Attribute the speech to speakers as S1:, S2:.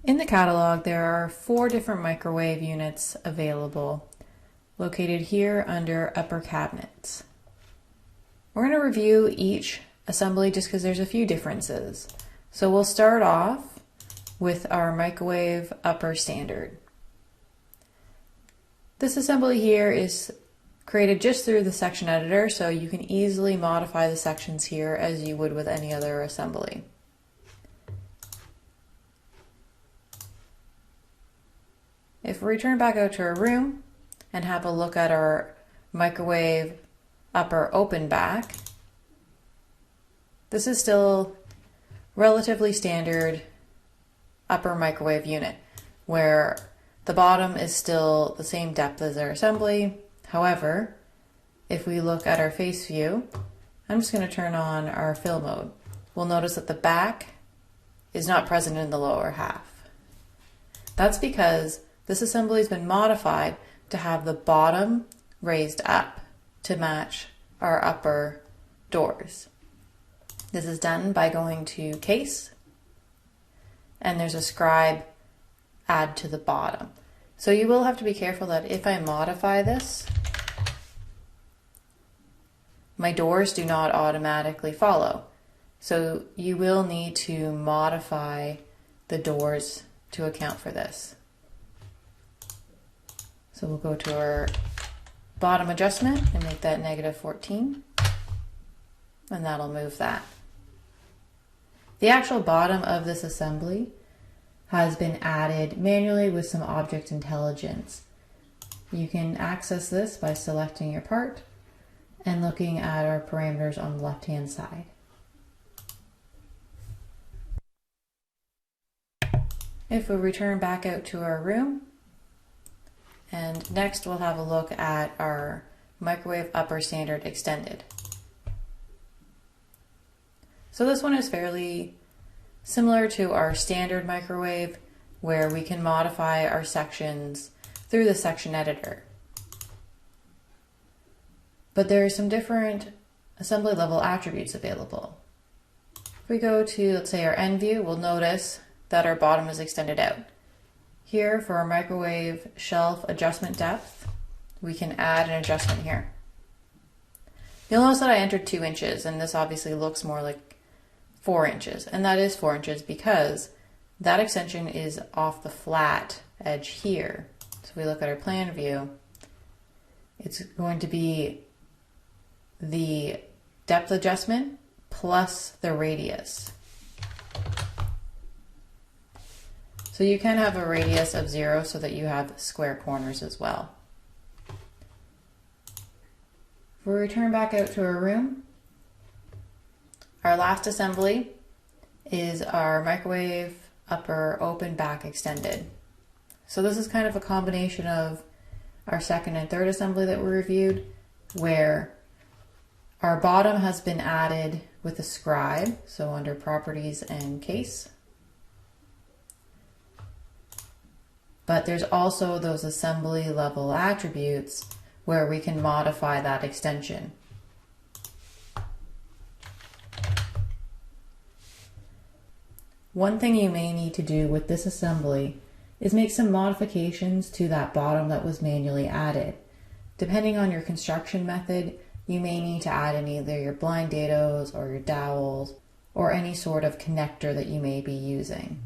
S1: In the catalog, there are 4 different microwave units available, located here under Upper Cabinets. We're going to review each assembly just because there's a few differences. So we'll start off with our microwave upper standard. This assembly here is created just through the section editor, so you can easily modify the sections here as you would with any other assembly. If we return back out to our room and have a look at our microwave upper open back, this is still relatively standard upper microwave unit where the bottom is still the same depth as our assembly. However, if we look at our face view, I'm just going to turn on our fill mode. We'll notice that the back is not present in the lower half. That's because this assembly has been modified to have the bottom raised up to match our upper doors. This is done by going to Case, and there's a scribe add to the bottom. So you will have to be careful that if I modify this, my doors do not automatically follow. So you will need to modify the doors to account for this. So we'll go to our bottom adjustment and make that -14, and that'll move that. The actual bottom of this assembly has been added manually with some object intelligence. You can access this by selecting your part and looking at our parameters on the left-hand side. If we return back out to our room, and next we'll have a look at our microwave upper standard extended. So this one is fairly similar to our standard microwave where we can modify our sections through the section editor. But there are some different assembly level attributes available. If we go to, let's say, our end view, we'll notice that our bottom is extended out. Here for our microwave shelf adjustment depth, we can add an adjustment here. You'll notice that I entered 2 inches, and this obviously looks more like 4 inches, and that is 4 inches because that extension is off the flat edge here. So if we look at our plan view, it's going to be the depth adjustment plus the radius. So you can have a radius of 0 so that you have square corners as well. If we return back out to our room, our last assembly is our microwave upper open back extended. So this is kind of a combination of our second and third assembly that we reviewed, where our bottom has been added with a scribe, so under properties and case. But there's also those assembly level attributes where we can modify that extension. One thing you may need to do with this assembly is make some modifications to that bottom that was manually added. Depending on your construction method, you may need to add in either your blind dados or your dowels or any sort of connector that you may be using.